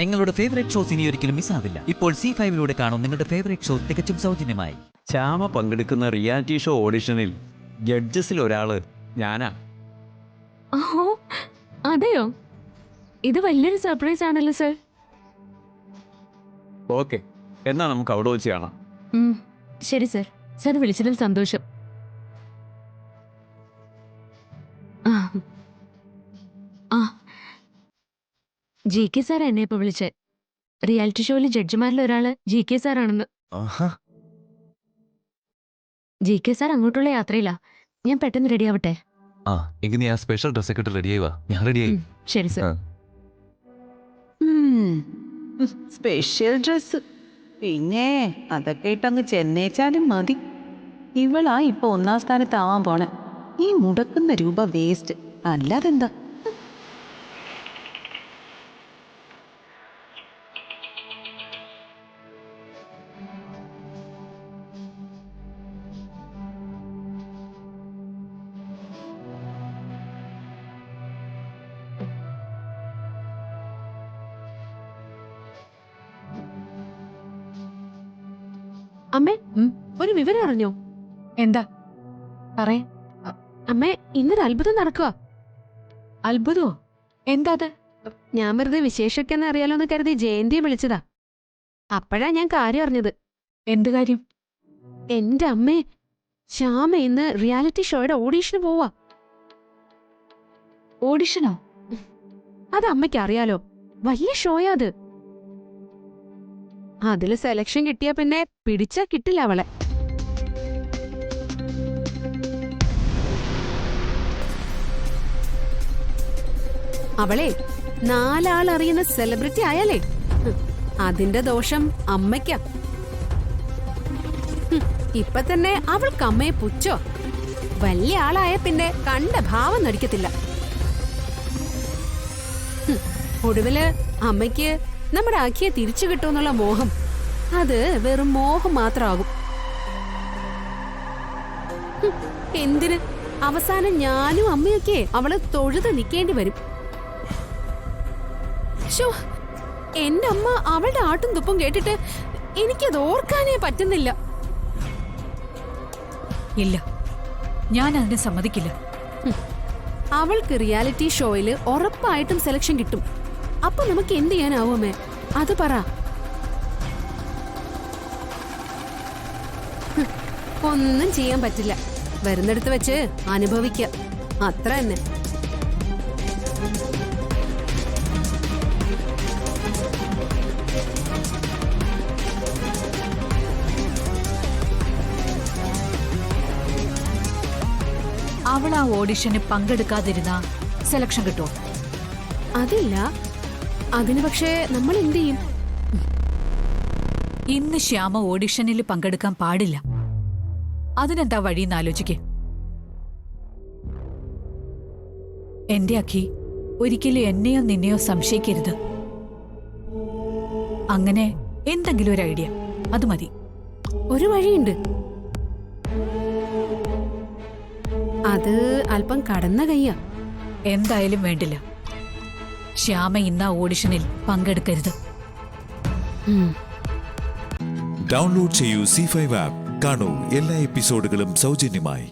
നിങ്ങളുടെ favourite shows ഇനി ഒരിക്കലും മിസ്സാവില്ല. ഇപ്പോൾ C5-ലൂടെ കാണും നിങ്ങളുടെ ഫേവറേറ്റ് ഷോ തികച്ചും സൗജന്യമായി. ശ്യാമ പങ്കെടുക്കുന്ന റിയാലിറ്റി ഷോ ഓഡിഷനിൽ ജഡ്ജസിൽ ഒരാള് ഞാനാ. ഓഹോ, അതെയോ? ഇത് വലിയൊരു സർപ്രൈസ് ആണല്ലോ സർ. ഓക്കെ, എന്നാ നമുക്ക് അവിടെ വെച്ച് കാണാം. ശരി സർ. സർ വിളിച്ചതിൽ സന്തോഷം. GK സാർ എന്നെ ഇപ്പൊ വിളിച്ചേ. റിയാലിറ്റി ഷോയിലെ ജഡ്ജിമാരിൽ ഒരാള് GK സാർ ആണെന്ന്. GK സാർ അങ്ങോട്ടുള്ള യാത്രയില്ല. ഞാൻ പെട്ടെന്ന് റെഡി ആവട്ടെ. എങ്കിൽ ഞാൻ സ്പെഷ്യൽ ഡ്രസ് ഒക്കെ ഇട്ട് റെഡിയായി വാ. ഞാൻ റെഡിയായി. ശരി സർ. സ്പെഷ്യൽ ഡ്രസ് പിന്നെ അതൊക്കെ ഇട്ടങ്ങ് ചെന്നേച്ചാലും മതി. ഇവളാ ഇപ്പൊ 1-ാം സ്ഥാനത്താവാൻ പോണെ. ഈ മുടക്കുന്ന രൂപ വേസ്റ്റ്, അല്ലാതെന്താ. അമ്മേ, ഒരു വിവരം അറിഞ്ഞോ? എന്താ പറയേ? അമ്മേ, ഇന്നൊരു അത്ഭുതം നടക്കുക. അത്ഭുതമോ? എന്താ അത്? ഞാൻ വെറുതെ വിശേഷമൊക്കെ എന്ന് അറിയാലോന്ന് കരുതി ജയന്തിയെ വിളിച്ചതാ. അപ്പോഴാ ഞാൻ കാര്യം അറിഞ്ഞത്. എന്ത് കാര്യം? എന്റെ അമ്മേ, ശ്യാമ ഇന്ന് റിയാലിറ്റി ഷോയുടെ ഓഡീഷന് പോവാ. ഓഡിഷനോ? അത് അമ്മയ്ക്ക് അറിയാലോ, വലിയ ഷോയാ അത്. അതില് സെലക്ഷൻ കിട്ടിയാ പിന്നെ പിടിച്ചാ കിട്ടില്ല അവളെ. അവളെ 4 ആൾ അറിയുന്ന സെലിബ്രിറ്റി ആയാലേ അതിന്റെ ദോഷം അമ്മയ്ക്കാ. ഇപ്പൊ തന്നെ അവൾക്ക് അമ്മയെ പുച്ഛോ. വലിയ ആളായ പിന്നെ കണ്ട ഭാവം നടിക്കത്തില്ല. ഒടുവില് അമ്മയ്ക്ക് നമ്മുടെ അഖിയെ തിരിച്ചു കിട്ടുമെന്നുള്ള മോഹം, അത് വെറും മോഹം മാത്രമാകും. എന്തിന്? അവസാനം ഞാനും അമ്മയൊക്കെ അവളെ തൊഴുത് നിൽക്കേണ്ടി വരും. എന്റെ അമ്മ അവളുടെ ആട്ടും തുപ്പും കേട്ടിട്ട് എനിക്കത് ഓർക്കാനേ പറ്റുന്നില്ല. ഇല്ല, ഞാൻ അതിനെ സമ്മതിക്കില്ല. അവൾക്ക് റിയാലിറ്റി ഷോയില് ഉറപ്പായിട്ടും സെലക്ഷൻ കിട്ടും. അപ്പൊ നമുക്ക് എന്ത് ചെയ്യാനാവുമേ? അത് പറ. ഒന്നും ചെയ്യാൻ പറ്റില്ല. വരുന്നിടത്ത് വെച്ച് അനുഭവിക്ക, അത്ര തന്നെ. അവൾ ആ ഓഡിഷന് പങ്കെടുക്കാതിരുന്ന സെലക്ഷൻ കിട്ടുമോ? അതില്ല. അതിന് പക്ഷേ നമ്മൾ എന്ത് ചെയ്യും? ഇന്ന് ശ്യാമ ഓഡിഷനിൽ പങ്കെടുക്കാൻ പാടില്ല. അതിനെന്താ വഴിയെന്ന് ആലോചിക്കേ. എന്റെ അഖി, ഒരിക്കലും എന്നെയോ നിന്നെയോ സംശയിക്കരുത്. അങ്ങനെ എന്തെങ്കിലും ഒരു ഐഡിയ, അത് മതി. ഒരു വഴിയുണ്ട്. അത് അല്പം കടന്ന കയ്യാ. എന്തായാലും വേണ്ടില്ല, ശ്യാമ ഇന്ന് ആ ഓഡിഷനിൽ പങ്കെടുക്കരുത്. ഡൗൺലോഡ് ചെയ്യൂ C5 ആപ്പ്. കാണൂ എല്ലാ എപ്പിസോഡുകളും സൗജന്യമായി.